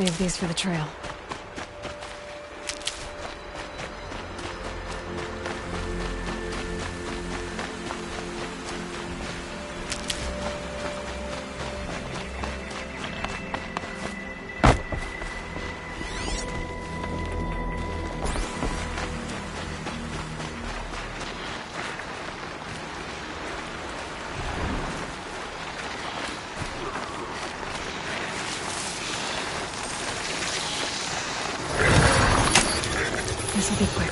Save these for the trail. This'll be quick.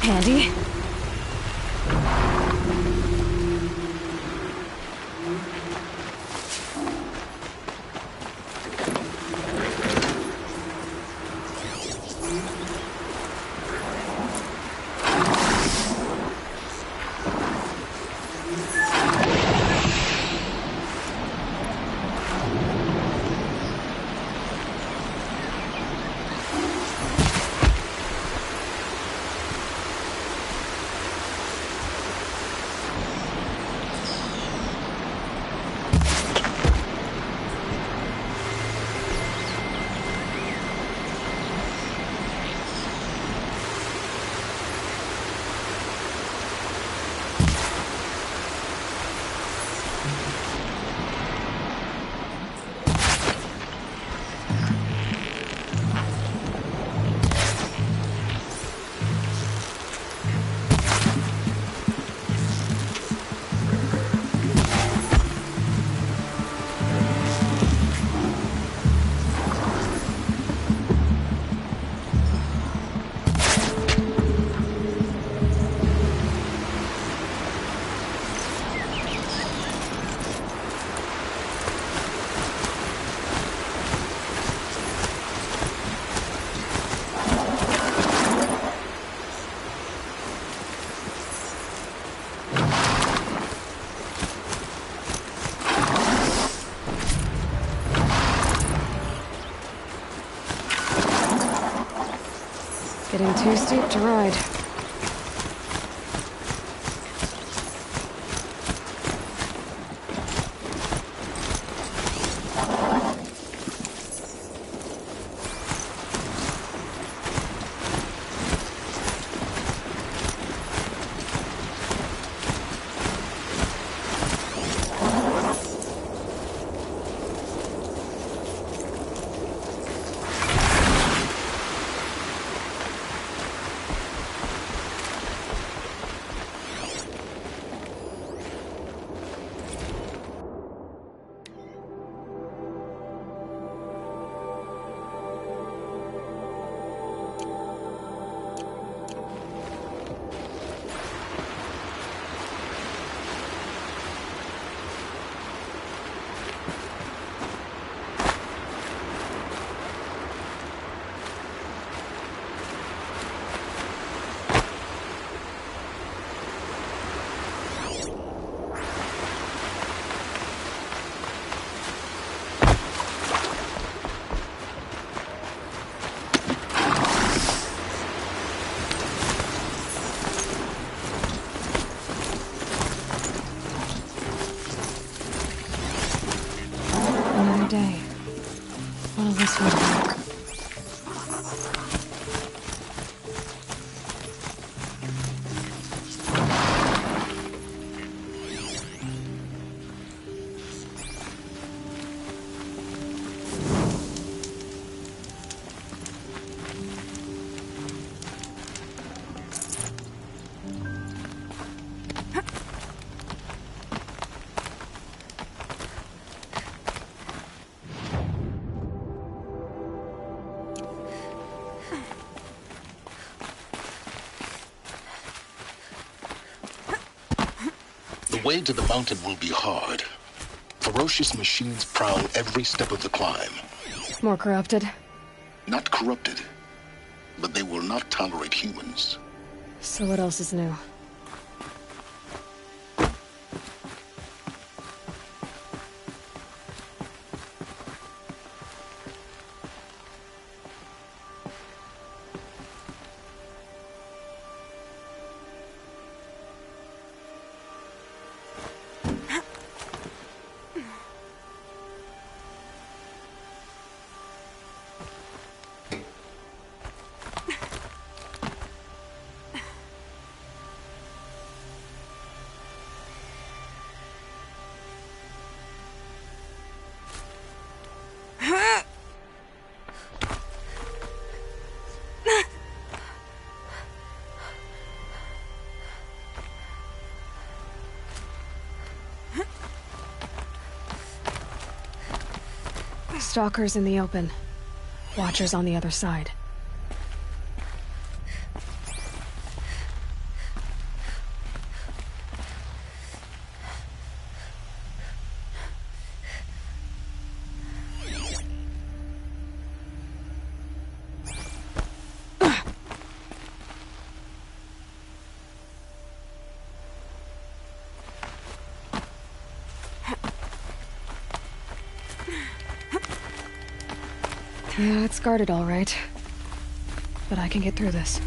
Handy. Getting too steep to ride. Day. What'll this look like? The way to the mountain will be hard. Ferocious machines prowl every step of the climb. More corrupted? Not corrupted. but they will not tolerate humans. So what else is new? Stalkers in the open. Watchers on the other side. Yeah, it's guarded all right. But I can get through this.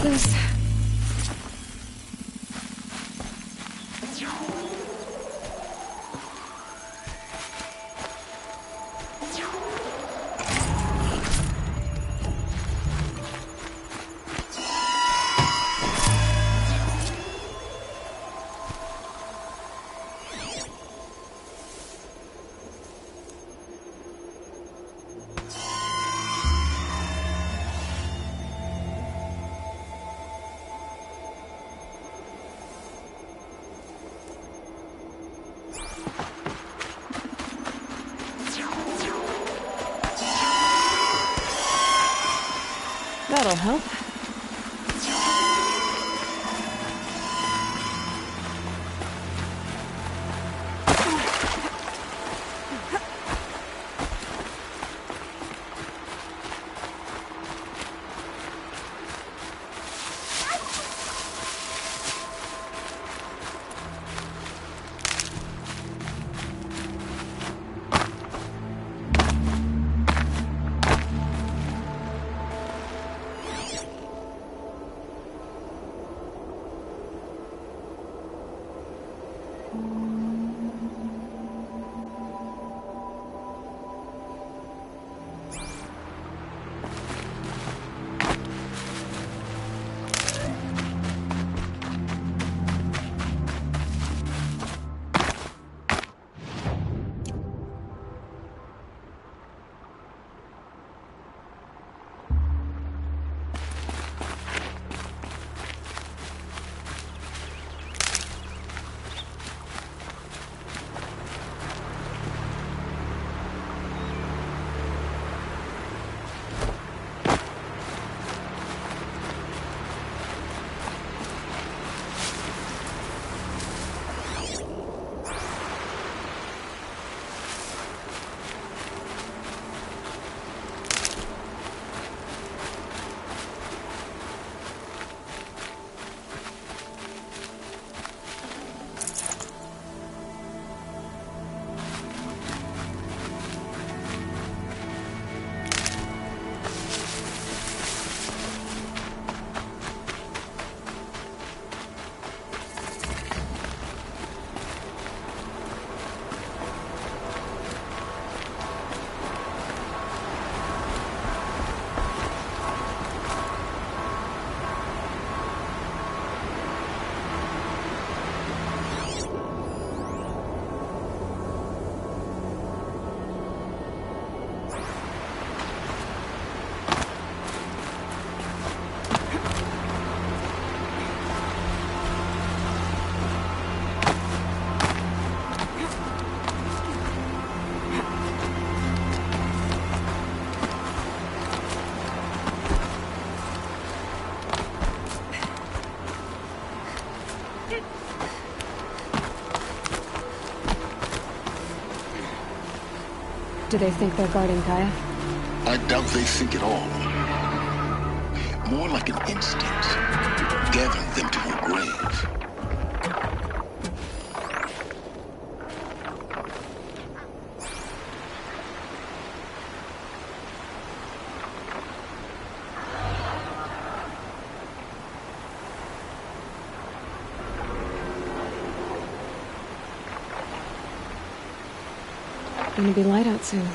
this? That'll help. Do they think they're guarding Gaia? I doubt they think at all. More like an instinct, gathering them to her grave. Gonna be light out soon.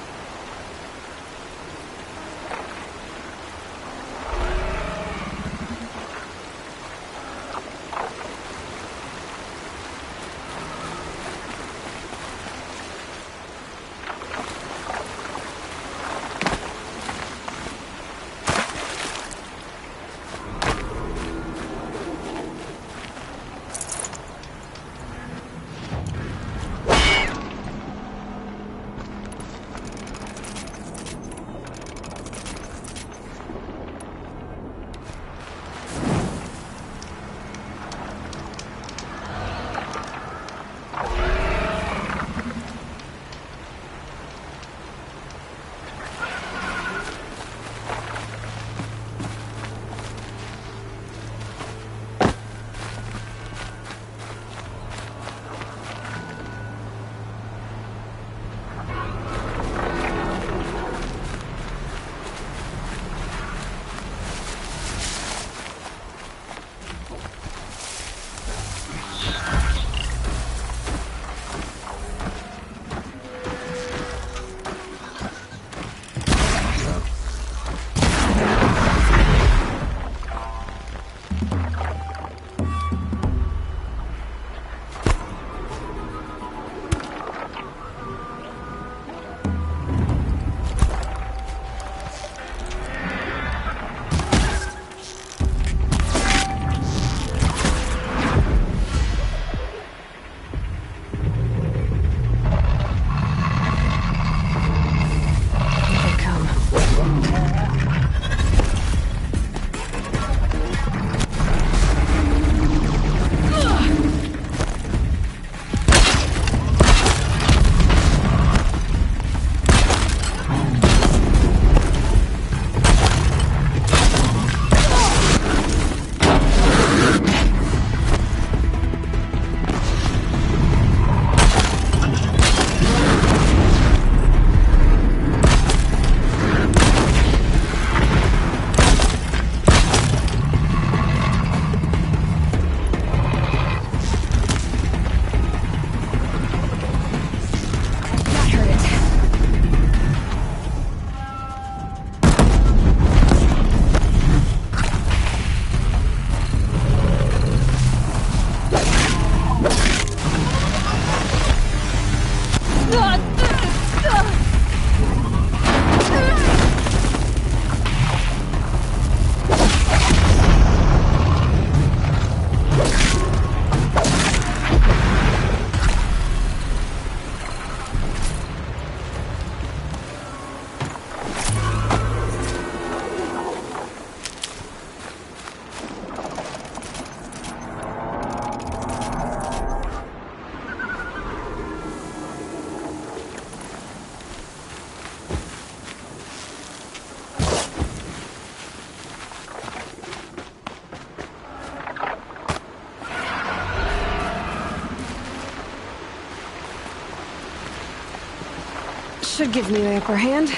Should give me the upper hand.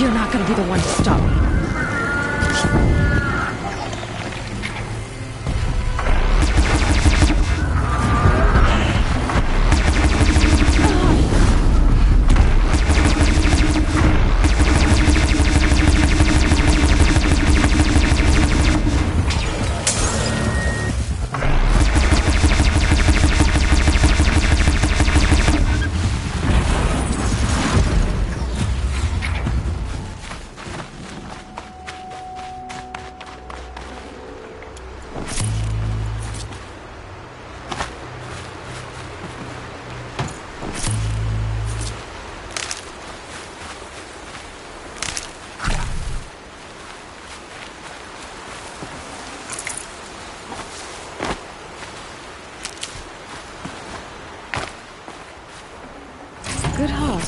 You're not gonna be the one to stop me. Good haul.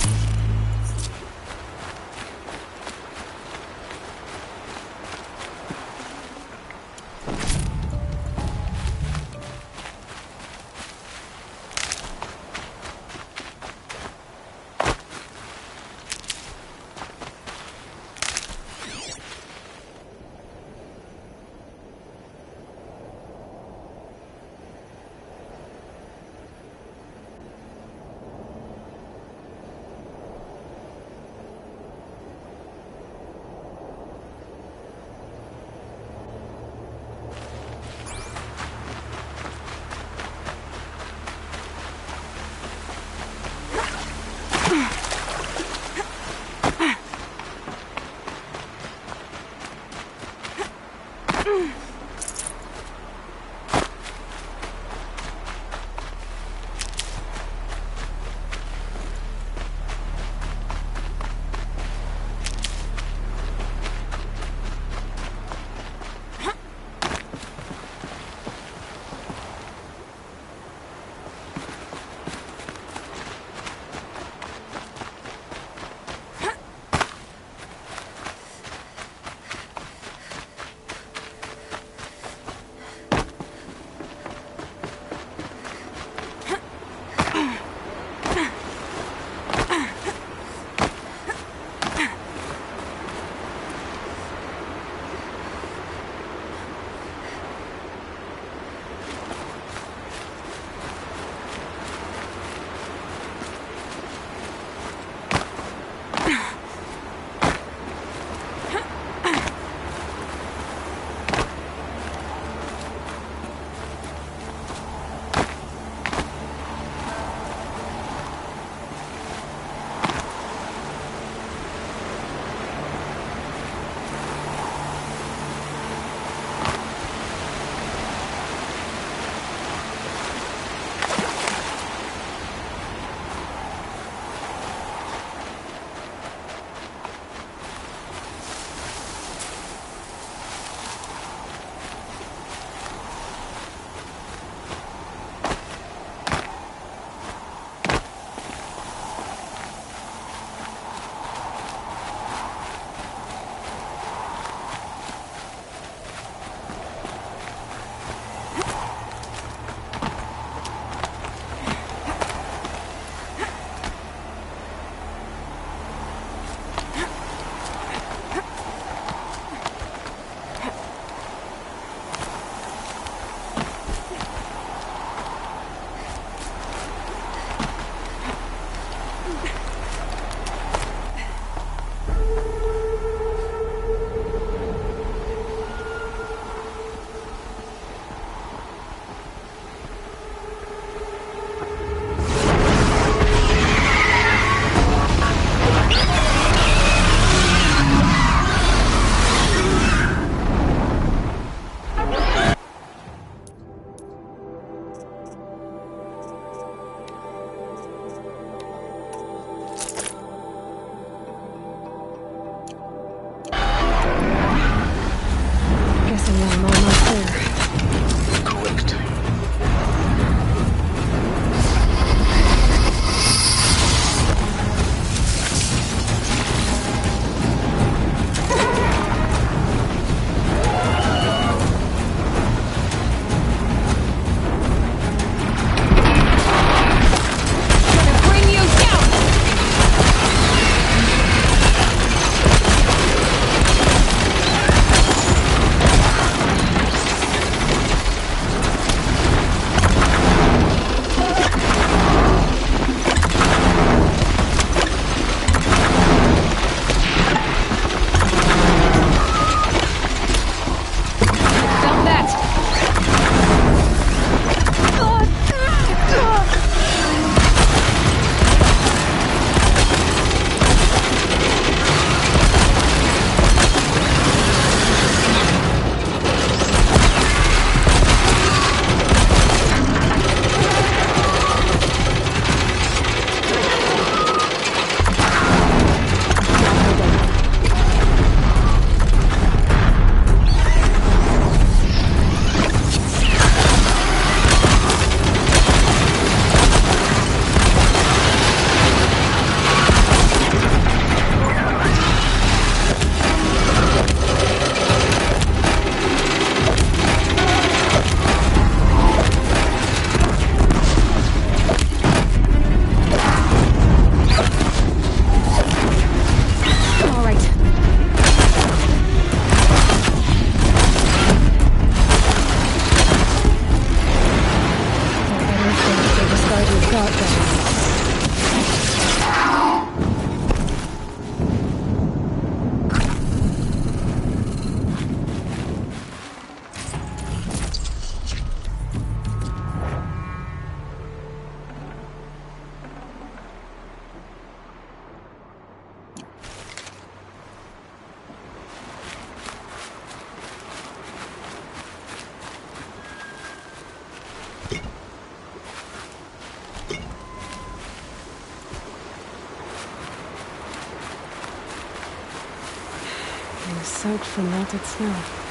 is soaked from melted snow.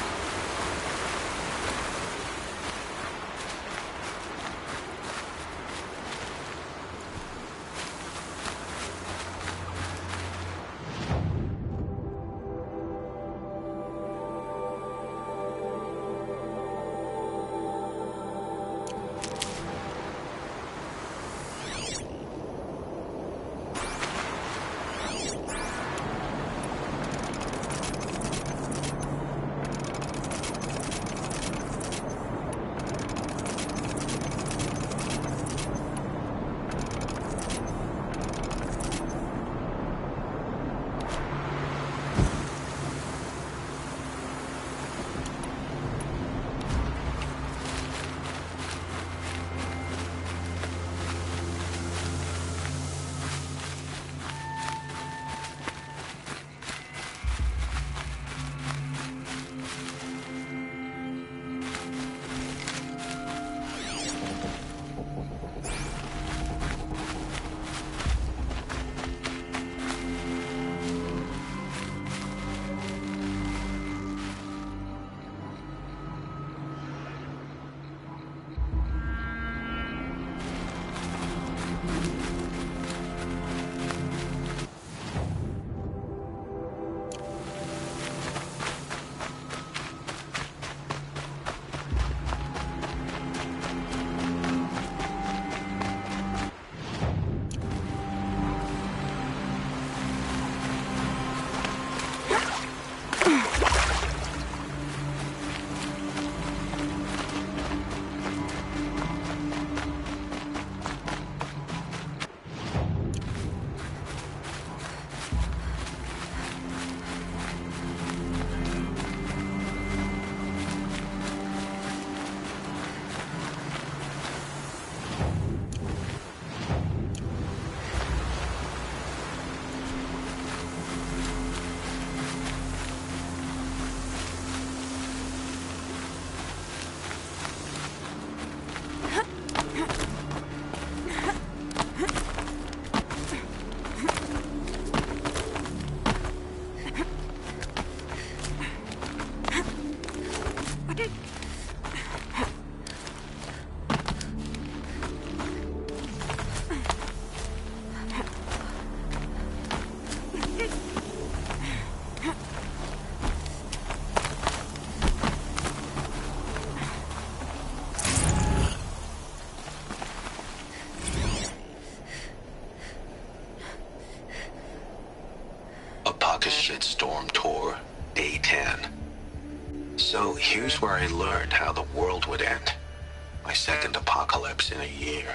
Shitstorm Tour, Day 10. So here's where I learned how the world would end. My second apocalypse in a year.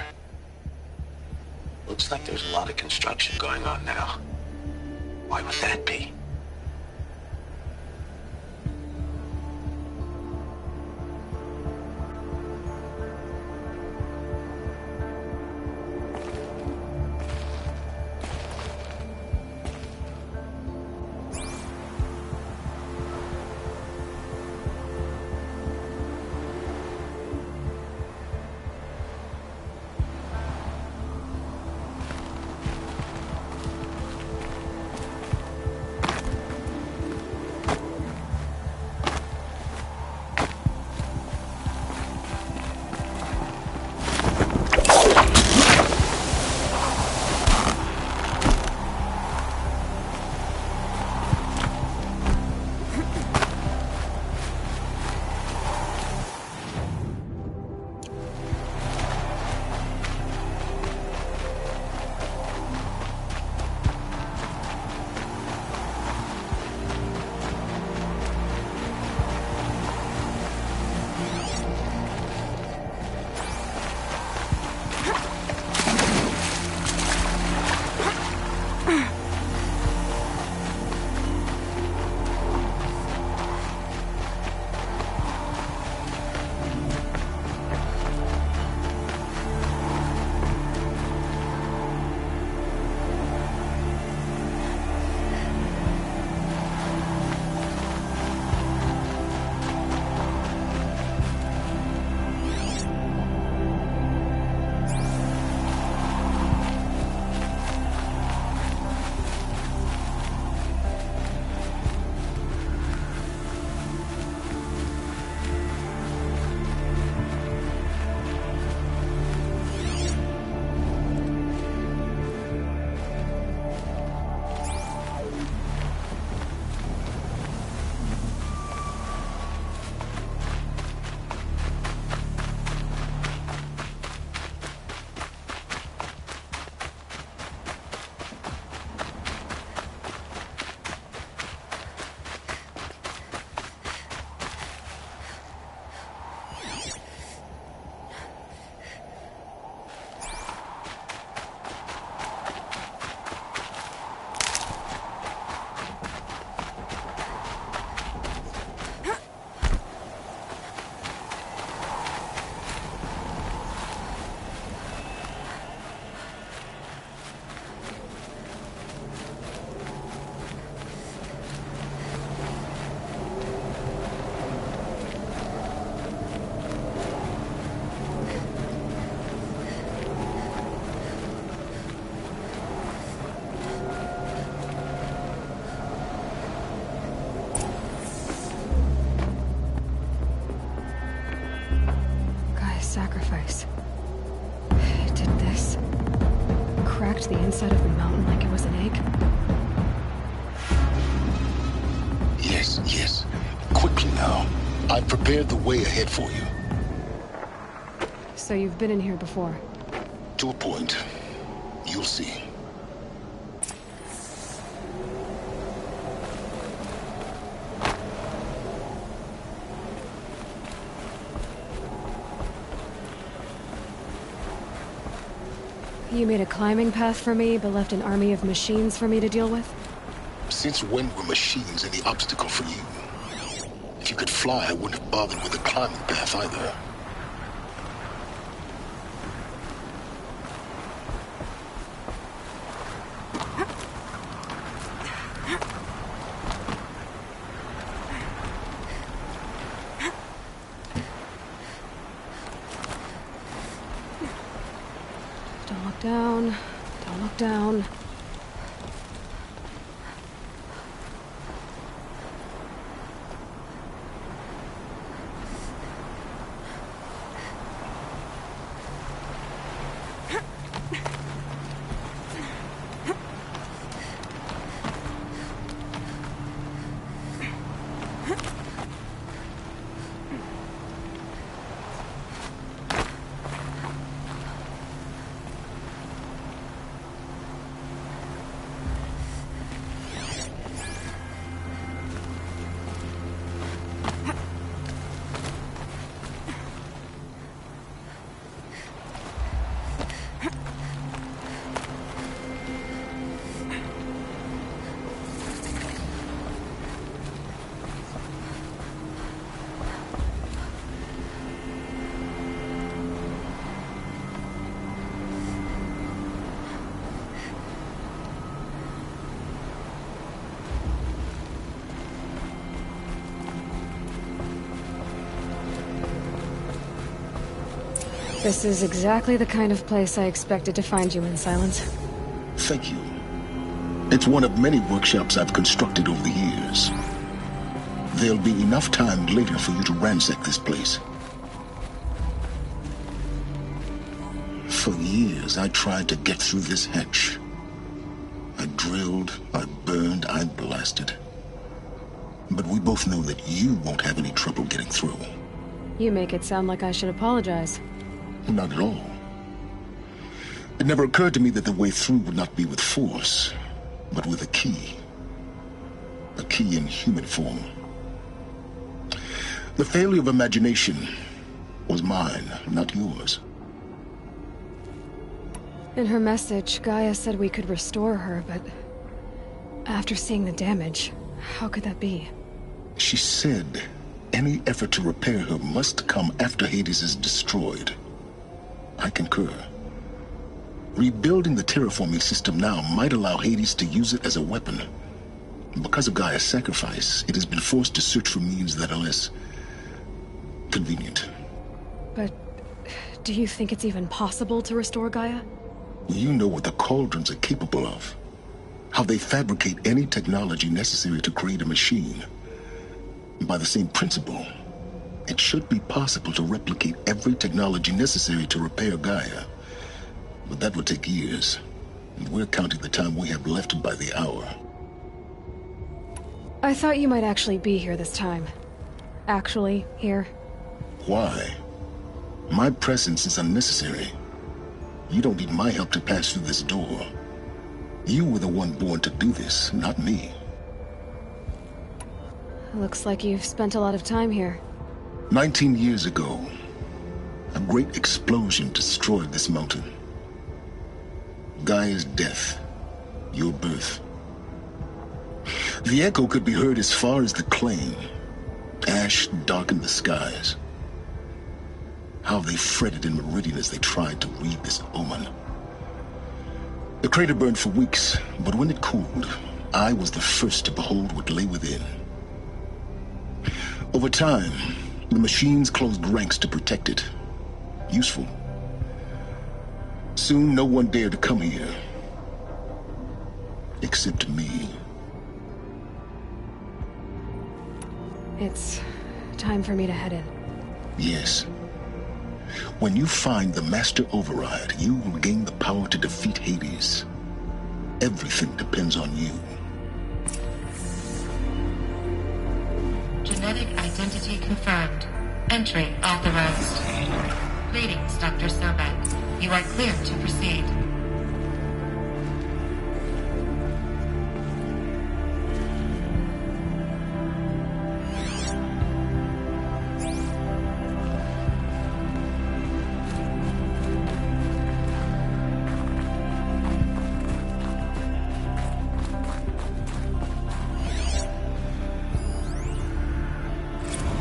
Looks like there's a lot of construction going on now. Why would that be? outside of the mountain like it was an egg? Yes, yes. Quickly now. I've prepared the way ahead for you. So you've been in here before? To a point. You'll see. You made a climbing path for me, but left an army of machines for me to deal with? Since when were machines any obstacle for you? If you could fly, I wouldn't have bothered with the climbing path either. Don't look down. Don't look down. This is exactly the kind of place I expected to find you in, Silence. Thank you. It's one of many workshops I've constructed over the years. There'll be enough time later for you to ransack this place. For years, I tried to get through this hatch. I drilled, I burned, I blasted. But we both know that you won't have any trouble getting through. You make it sound like I should apologize. Not at all. It never occurred to me that the way through would not be with force, but with a key. A key in human form. The failure of imagination was mine, not yours. In her message, Gaia said we could restore her, but after seeing the damage, how could that be? She said any effort to repair her must come after Hades is destroyed. I concur. Rebuilding the terraforming system now might allow Hades to use it as a weapon. Because of Gaia's sacrifice, it has been forced to search for means that are less convenient. But do you think it's even possible to restore Gaia? You know what the Cauldrons are capable of. How they fabricate any technology necessary to create a machine. By the same principle, it should be possible to replicate every technology necessary to repair Gaia. But that would take years. And we're counting the time we have left by the hour. I thought you might actually be here this time. Actually, here. Why? My presence is unnecessary. You don't need my help to pass through this door. You were the one born to do this, not me. Looks like you've spent a lot of time here. 19 years ago, a great explosion destroyed this mountain. Gaia's death, your birth. The echo could be heard as far as the claim. Ash darkened the skies. How they fretted in Meridian as they tried to read this omen. The crater burned for weeks, but when it cooled, I was the first to behold what lay within. Over time, the machines closed ranks to protect it. Useful. Soon, no one dared to come here. Except me. It's time for me to head in. Yes. When you find the Master Override, you will gain the power to defeat Hades. Everything depends on you. Genetic identity confirmed. Entry authorized. Greetings, Dr. Sobek. You are clear to proceed.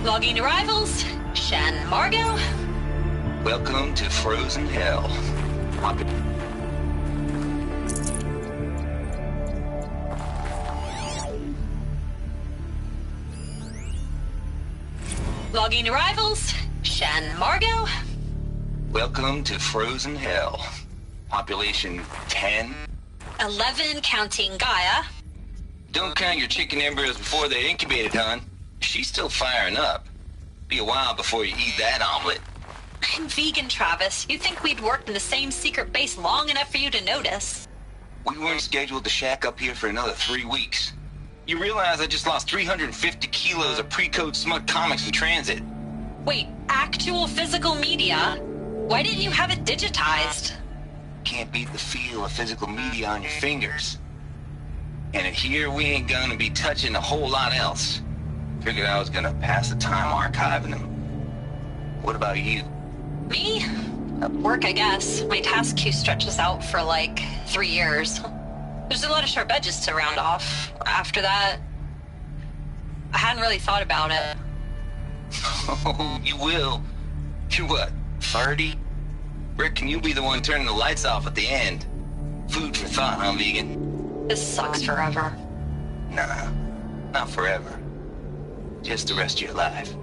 Logging arrivals. Shan Margot. Welcome to Frozen Hell. Logging arrivals. Shan Margot. Welcome to Frozen Hell. Population 10. 11 counting Gaia. Don't count your chicken embryos before they're incubated, hon. She's still firing up. Be a while before you eat that omelet. I'm vegan, Travis. You'd think we'd worked in the same secret base long enough for you to notice. We weren't scheduled to shack up here for another 3 weeks. You realize I just lost 350 kilos of pre-code smut comics in transit. Wait, actual physical media? Why didn't you have it digitized? Can't beat the feel of physical media on your fingers. And in here, we ain't gonna be touching a whole lot else. Figured I was gonna pass the time archiving them. What about you? Me? Work, I guess. My task queue stretches out for like 3 years. There's a lot of sharp edges to round off. After that, I hadn't really thought about it. Oh, you will. You're what, 30? Reckon you'll be the one turning the lights off at the end. Food for thought, huh, vegan? This sucks forever. Nah, not forever. Just the rest of your life.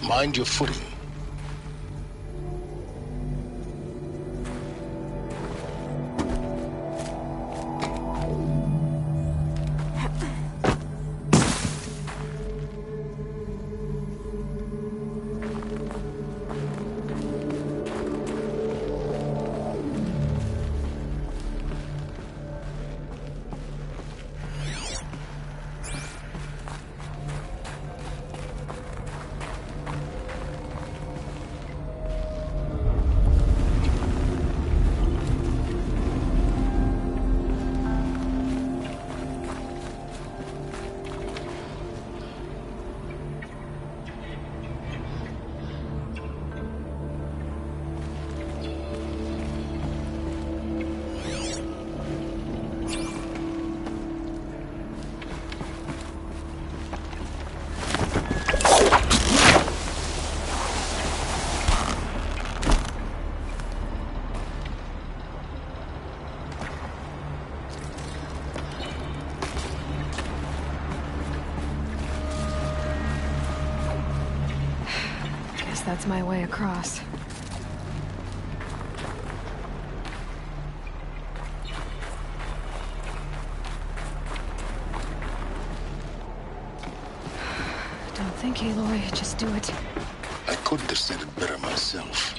Mind your footing. guess that's my way across. Don't think, Aloy. Just do it. I couldn't have said it better myself.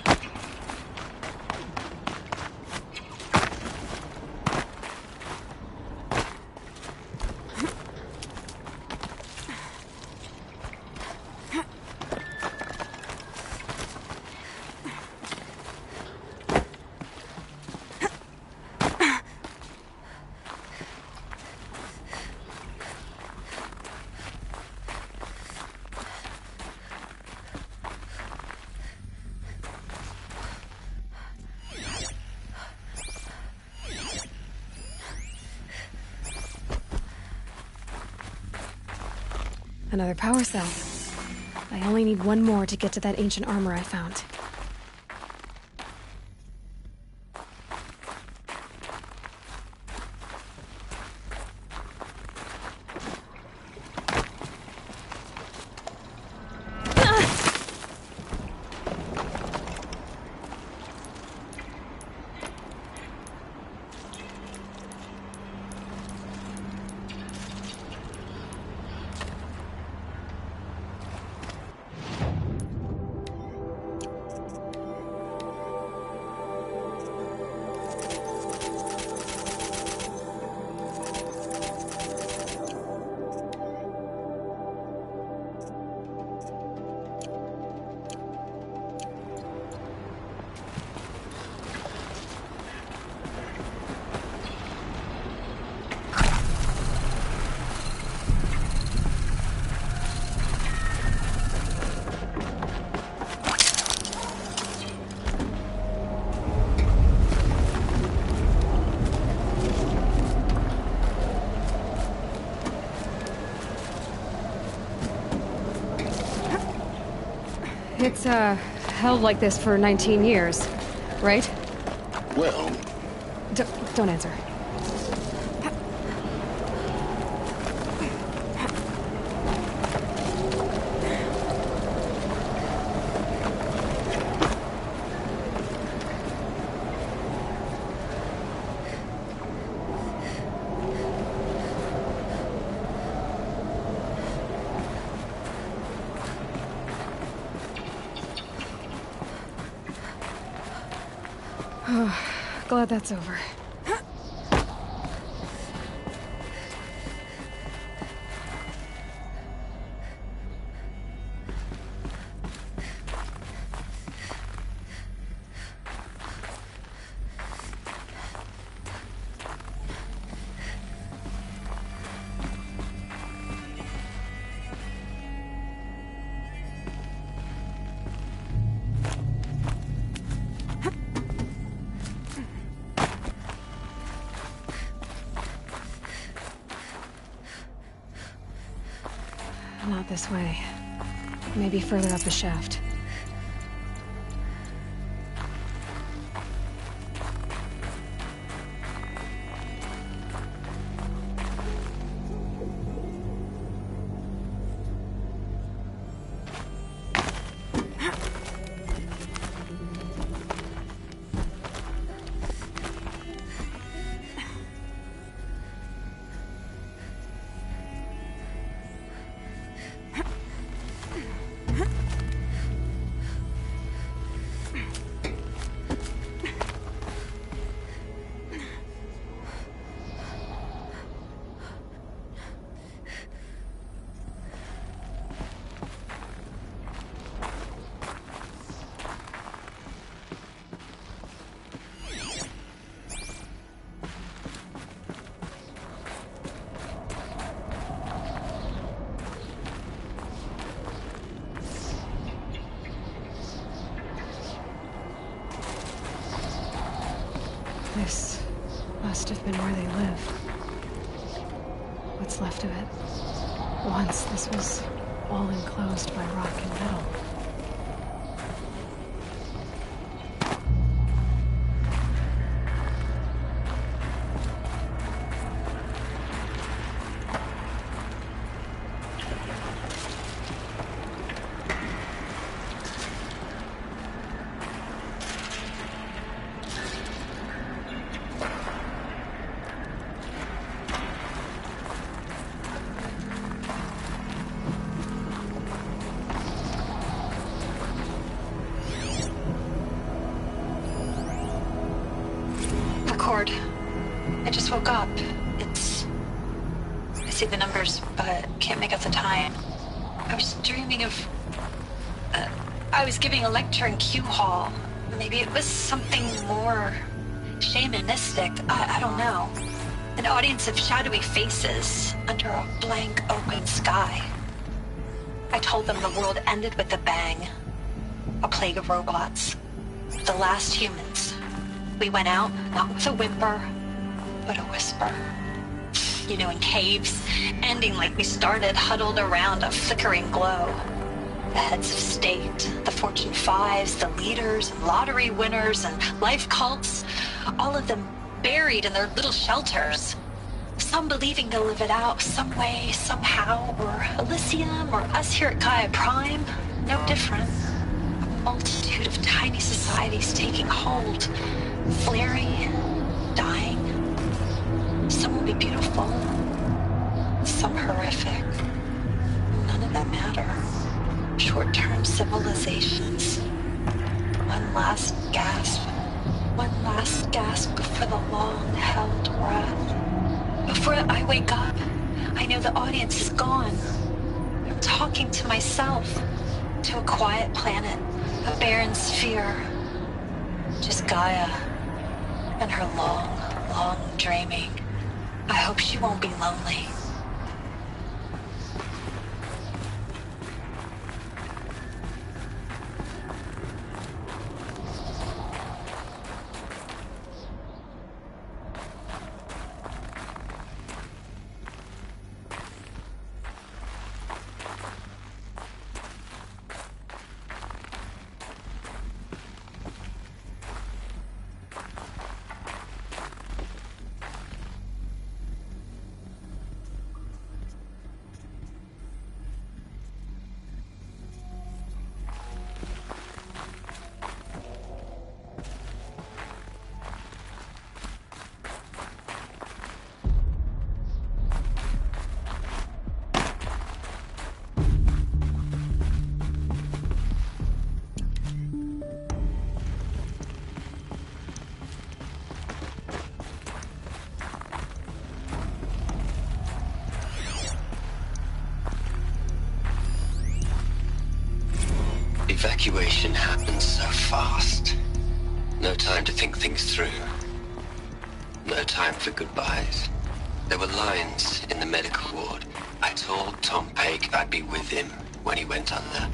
Another power cell. I only need one more to get to that ancient armor I found. It's, held like this for 19 years, right? Well, Don't answer. Glad that's over. Not this way. Maybe further up the shaft. This must have been where they live. What's left of it. Once this was all enclosed by rock and metal. just woke up. I see the numbers, but can't make out the time. I was dreaming of... I was giving a lecture in Q Hall. Maybe it was something more shamanistic. I don't know. An audience of shadowy faces under a blank open sky. I told them the world ended with a bang. A plague of robots. The last humans. We went out, not with a whimper, but a whisper. You know, in caves, ending like we started, huddled around a flickering glow. The heads of state, the Fortune 5s, the leaders, and lottery winners, and life cults, all of them buried in their little shelters. Some believing they'll live it out some way, somehow, or Elysium, or us here at Gaia Prime, no different. A multitude of tiny societies taking hold, flaring, dying. Some will be beautiful, some horrific. None of them matter. Short-term civilizations. One last gasp before the long-held breath. Before I wake up, I know the audience is gone. I'm talking to myself, to a quiet planet, a barren sphere. Just Gaia and her long, long dreaming. I hope she won't be lonely. Evacuation happens so fast. No time to think things through. No time for goodbyes. There were lines in the medical ward. I told Tom Pake I'd be with him when he went under.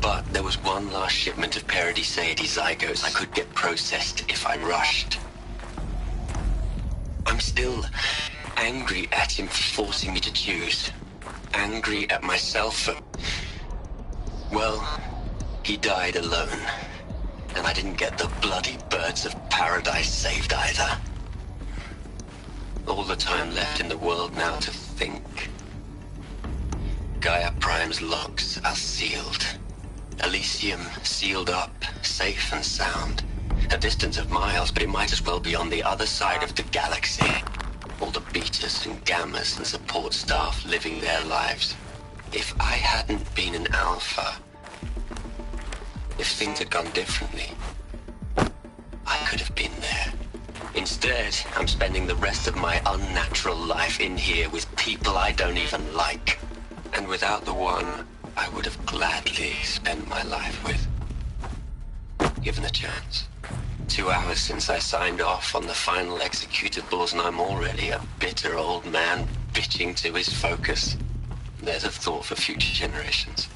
But there was one last shipment of Paradis-Sade zygotes I could get processed if I rushed. I'm still angry at him for forcing me to choose. Angry at myself for... well... he died alone, and I didn't get the bloody birds of paradise saved either. All the time left in the world now to think. Gaia Prime's locks are sealed. Elysium sealed up, safe and sound. A distance of miles, but it might as well be on the other side of the galaxy. All the betas and gammas and support staff living their lives. If I hadn't been an alpha... if things had gone differently, I could have been there. Instead, I'm spending the rest of my unnatural life in here with people I don't even like. And without the one I would have gladly spent my life with. Given the chance. 2 hours since I signed off on the final executables, and I'm already a bitter old man bitching to his focus. There's a thought for future generations.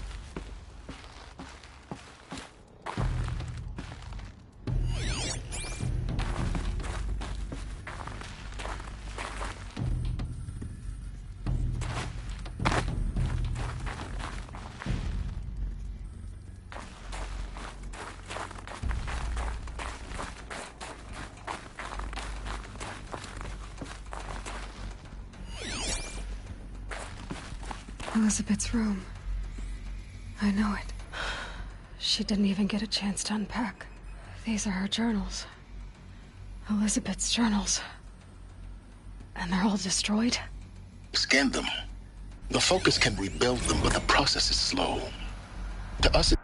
Elizabeth's room. I know it. She didn't even get a chance to unpack. These are her journals. Elizabeth's journals. And they're all destroyed? Scan them. The Focus can rebuild them, but the process is slow. To us,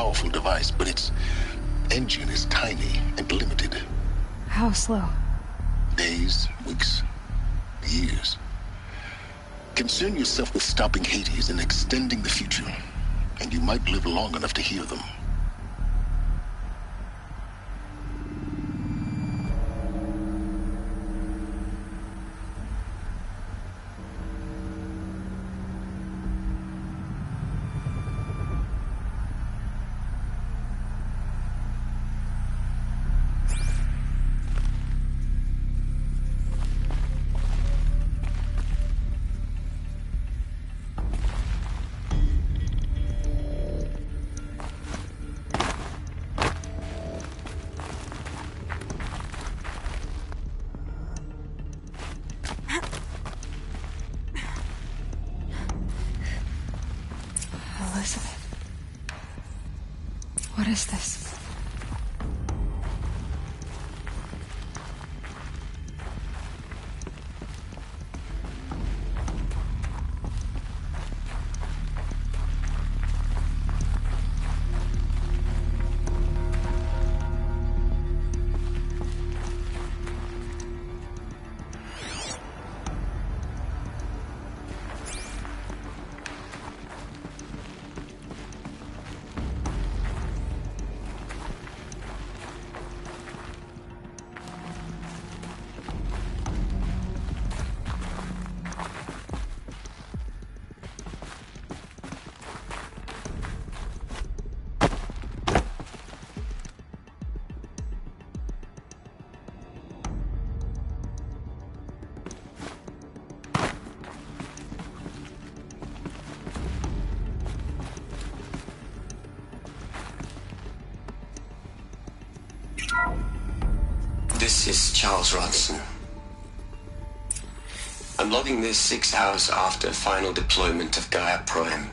powerful device, but its engine is tiny and limited. How slow? Days, weeks, years. Concern yourself with stopping Hades and extending the future, and you might live long enough to hear them. Elizabeth. What is this? This is Charles Ronson. I'm logging this 6 hours after final deployment of Gaia Prime.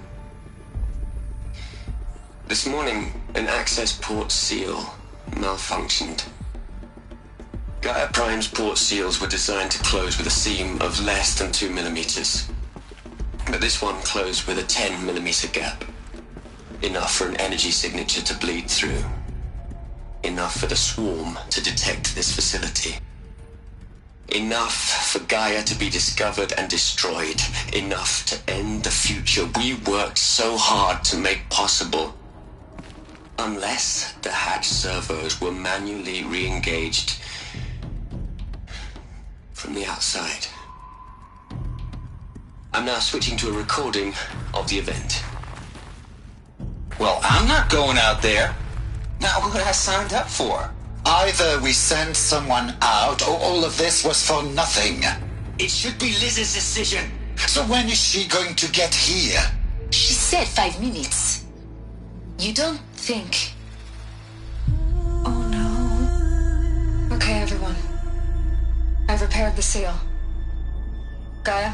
This morning, an access port seal malfunctioned. Gaia Prime's port seals were designed to close with a seam of less than 2 millimeters. But this one closed with a 10 millimeter gap. Enough for an energy signature to bleed through. Enough for the swarm to detect this facility. Enough for Gaia to be discovered and destroyed. Enough to end the future we worked so hard to make possible. Unless the hatch servos were manually re-engaged from the outside. I'm now switching to a recording of the event. Well, I'm not going out there. Not what I signed up for. Either we send someone out, or all of this was for nothing. It should be Liz's decision. So when is she going to get here? She said 5 minutes. You don't think... Oh no. Okay, everyone. I've repaired the seal. Gaia?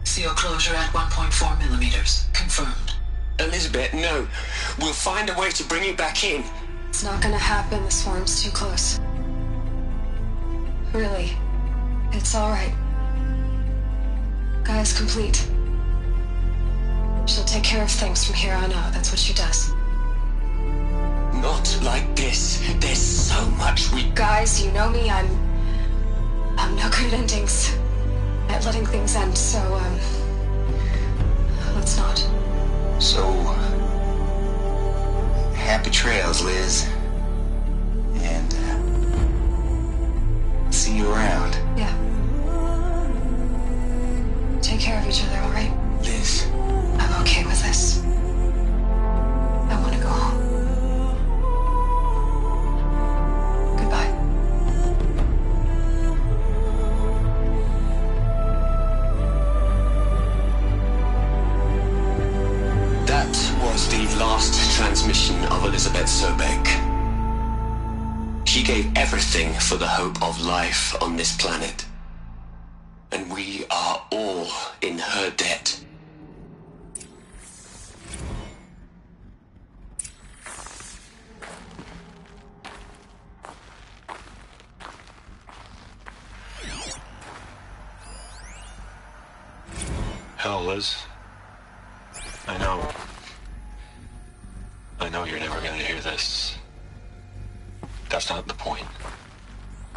Seal closure at 1.4 millimeters. Confirmed. Elizabeth, no. We'll find a way to bring you back in. It's not gonna happen. The swarm's too close. Really. It's alright. Gaia's complete. She'll take care of things from here on out. That's what she does. Not like this. There's so much we... Guys, you know me. I'm no good at endings. At letting things end, so, let's not. So, happy trails, Liz. And, see you around. Yeah. Take care of each other, alright? Liz. I'm okay with this. I want to go home. Goodbye. That was the last transmission of Elizabeth Sobeck. She gave everything for the hope of life on this planet. And we are all in her debt. Hell, Liz. I know. know you're never gonna hear this. That's not the point.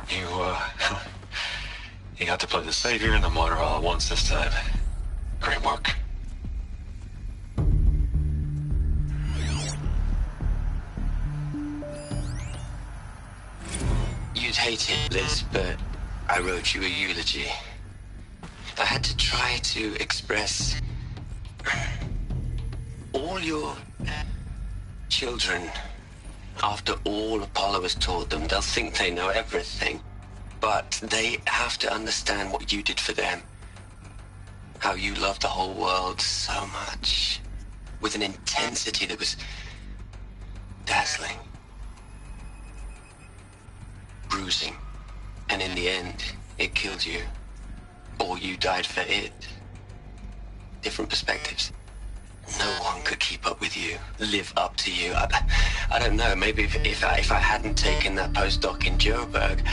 You, you got to play the savior and the martyr all at once this time. Great work. You'd hate it, Liz, but I wrote you a eulogy. I had to try to express all your children. After all Apollo has taught them, they'll think they know everything. But they have to understand what you did for them. How you loved the whole world so much. With an intensity that was dazzling. Bruising. And in the end, it killed you. Or you died for it. Different perspectives. No one could keep up with you, live up to you. I don't know, maybe if I hadn't taken that postdoc in Joburg.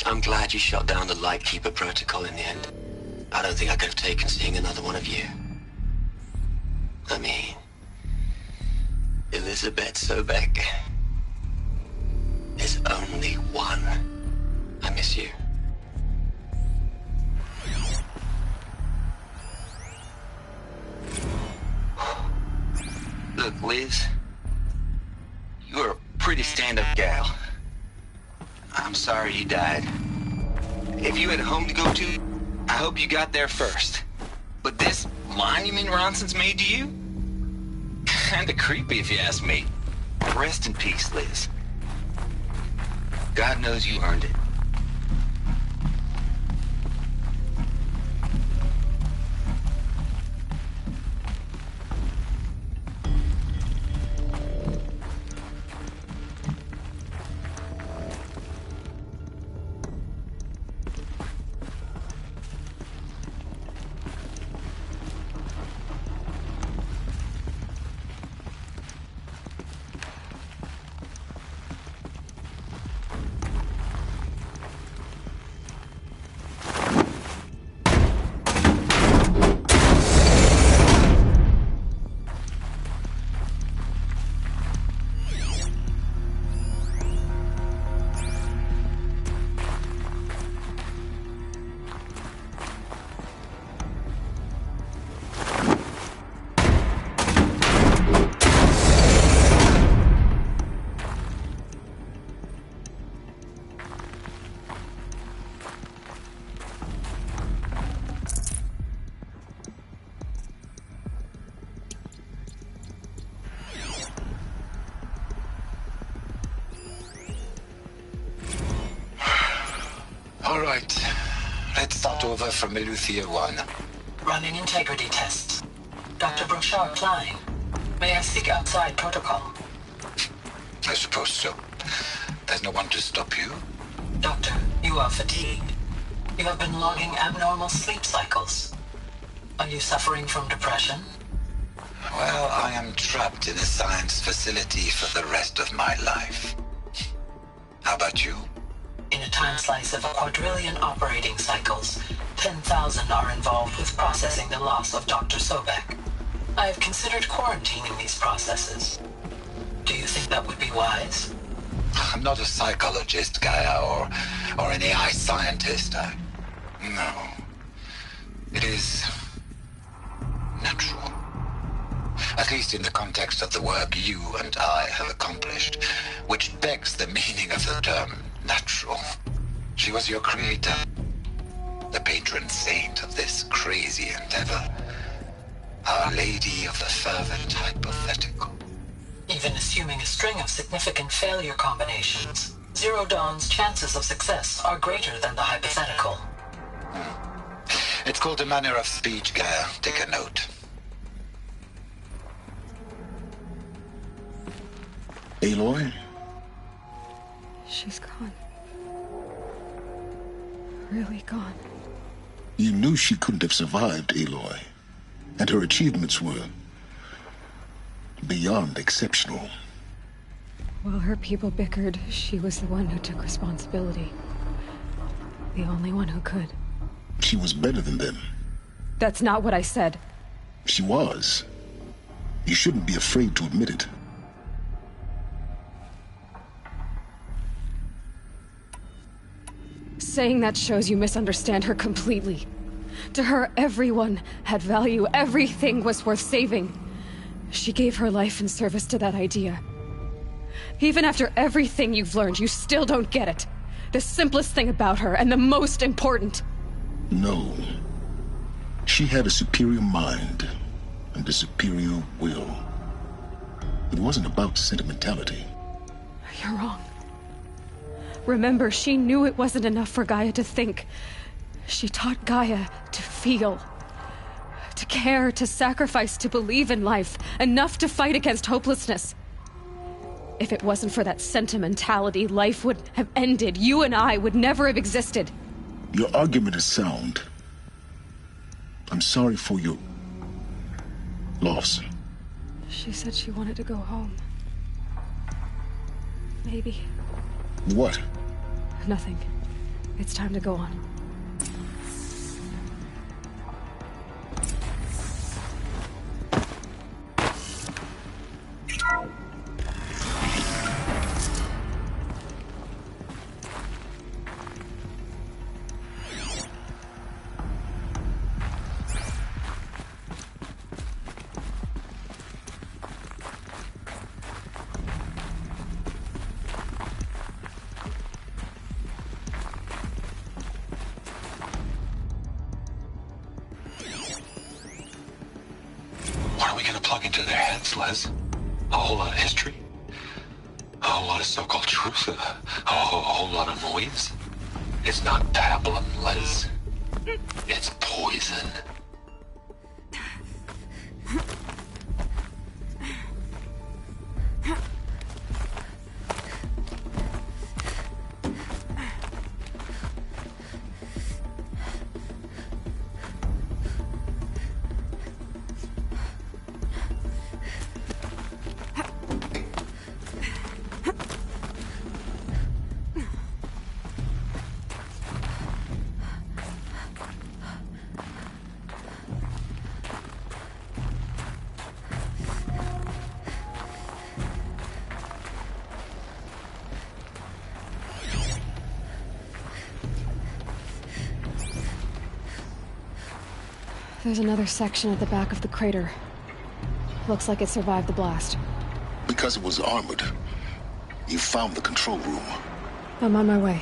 I'm glad you shot down the Lightkeeper protocol in the end. I don't think I could have taken seeing another one of you. I mean, Elizabeth Sobek. There's only one. I miss you. Look, Liz, you're a pretty stand-up gal. I'm sorry you died. If you had a home to go to, I hope you got there first. But this monument Ronson's made to you? Kinda creepy if you ask me. Rest in peace, Liz. God knows you earned it. All right. Let's start over from Eleuthia 1. Running integrity tests. Dr. Brochard Klein, may I seek outside protocol? I suppose so. There's no one to stop you. Doctor, you are fatigued. You have been logging abnormal sleep cycles. Are you suffering from depression? Well, I am trapped in a science facility for the rest of my life. How about you? In a time slice of 1,000,000,000 operating cycles, 10,000 are involved with processing the loss of Dr. Sobek. I have considered quarantining these processes. Do you think that would be wise? I'm not a psychologist, Gaia, or an AI scientist. No. It is natural. At least in the context of the work you and I have accomplished, which begs the meaning of the term natural. She was your creator, the patron saint of this crazy endeavor, Our Lady of the Fervent Hypothetical. Even assuming a string of significant failure combinations, Zero Dawn's chances of success are greater than the hypothetical. It's called a manner of speech, Gaia. Take a note. Aloy? She's gone. Really gone. You knew she couldn't have survived, Aloy. And her achievements were beyond exceptional. While her people bickered, she was the one who took responsibility. The only one who could. She was better than them. That's not what I said. She was. You shouldn't be afraid to admit it. Saying that shows you misunderstand her completely. To her, everyone had value. Everything was worth saving. She gave her life in service to that idea. Even after everything you've learned, you still don't get it. The simplest thing about her, and the most important. No. She had a superior mind and a superior will. It wasn't about sentimentality. You're wrong. Remember, she knew it wasn't enough for Gaia to think. She taught Gaia to feel. To care, to sacrifice, to believe in life. Enough to fight against hopelessness. If it wasn't for that sentimentality, life would have ended. You and I would never have existed. Your argument is sound. I'm sorry for your loss. She said she wanted to go home. Maybe. What? Nothing. It's time to go on. Les. A whole lot of history. A whole lot of so-called truth. A whole lot of noise. It's not pablum, Les. It's poison. There's another section at the back of the crater. Looks like it survived the blast. Because it was armored. You found the control room. I'm on my way.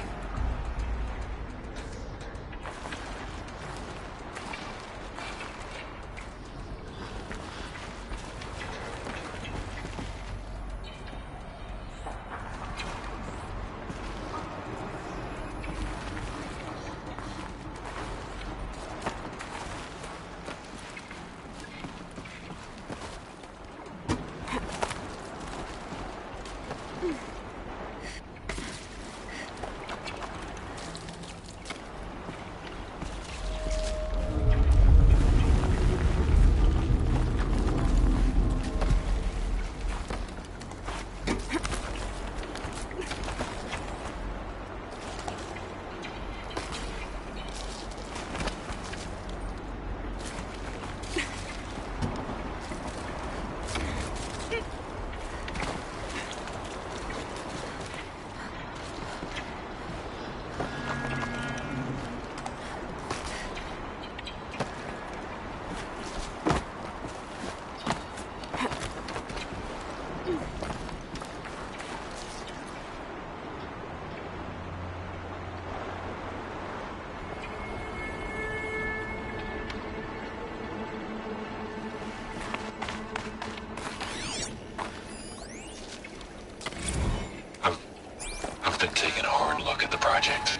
I've been taking a hard look at the project.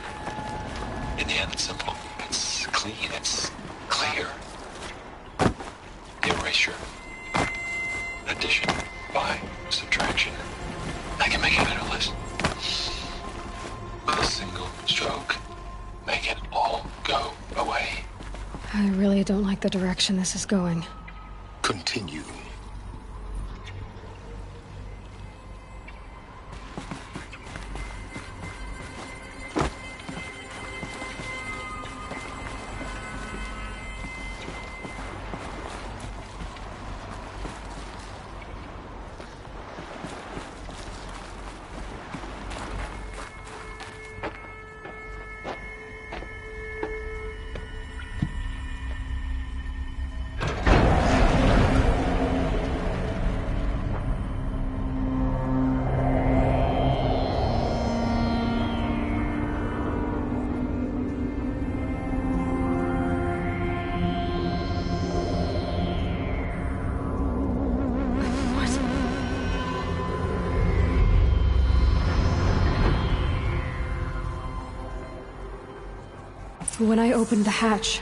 In the end, it's simple. It's clean. It's clear. Erasure. Addition. By. Subtraction. I can make it better, Liz. With a single stroke. Make it all go away. I really don't like the direction this is going. Continue. When I opened the hatch,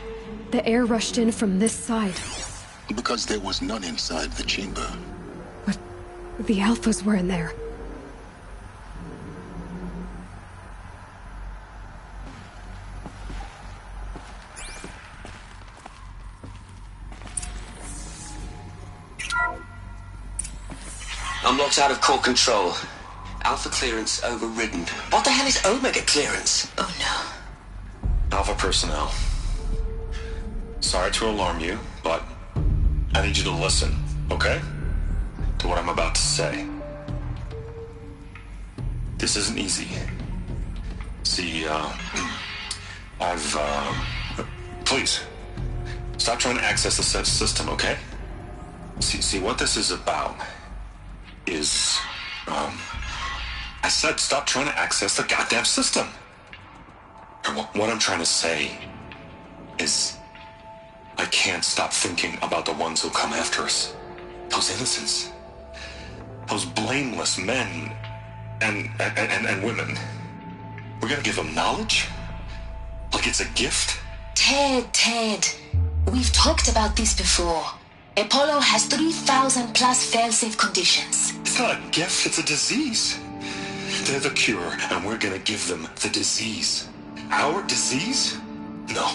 the air rushed in from this side. Because there was none inside the chamber. But the Alphas were in there. I'm locked out of core control. Alpha clearance overridden. What the hell is Omega clearance? Oh no. Alpha personnel. Sorry to alarm you, but I need you to listen, okay? To what I'm about to say. This isn't easy. See, please, stop trying to access the system, okay? See, what this is about is, I said stop trying to access the goddamn system. And what I'm trying to say is I can't stop thinking about the ones who come after us. Those innocents. Those blameless men and women. We're gonna give them knowledge? Like it's a gift? Ted. We've talked about this before. Apollo has 3,000 plus fail-safe conditions. It's not a gift, it's a disease. They're the cure, and we're gonna give them the disease. Our disease? No,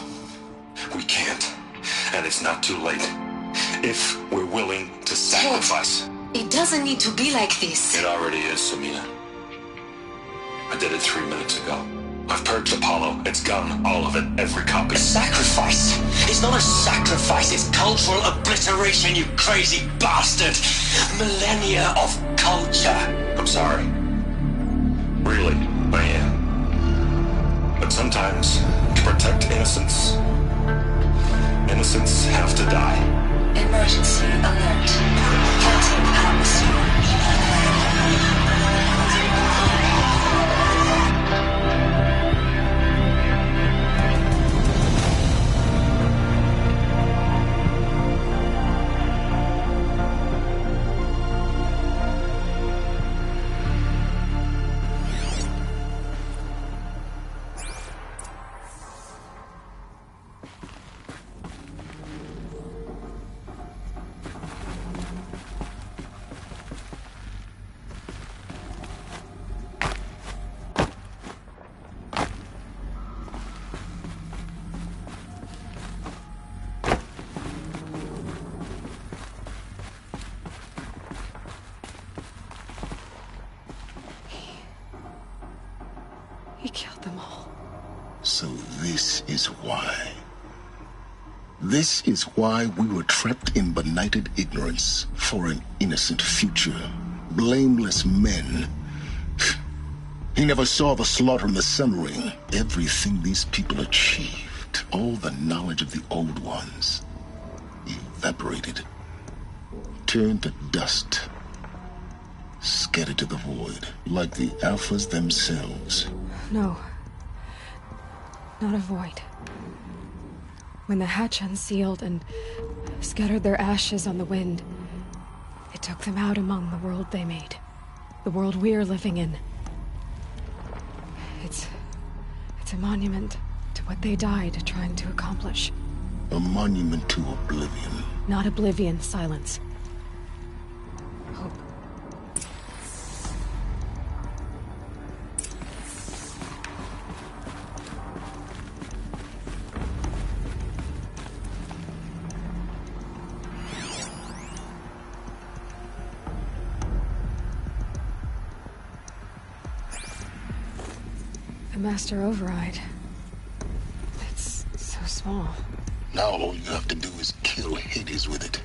we can't. And it's not too late. If we're willing to sacrifice. Ted, it doesn't need to be like this. It already is, Samina. I did it 3 minutes ago. I've purged Apollo. It's gone. All of it. Every copy. A sacrifice? It's not a sacrifice. It's cultural obliteration, you crazy bastard. Millennia of culture. I'm sorry. Really, I am. But sometimes, to protect innocence, innocents have to die. Emergency alert. Floating atmosphere. He killed them all. So this is why. This is why we were trapped in benighted ignorance for an innocent future. Blameless men. He never saw the slaughter in the Sun Ring. Everything these people achieved, all the knowledge of the old ones, evaporated, turned to dust, scattered to the void, like the Alphas themselves. No. Not a void. When the hatch unsealed and scattered their ashes on the wind, it took them out among the world they made. The world we're living in. It's a monument to what they died trying to accomplish. A monument to oblivion. Not oblivion, silence. Hope. The master override. It's so small. Now all you have to do is kill Hades with it.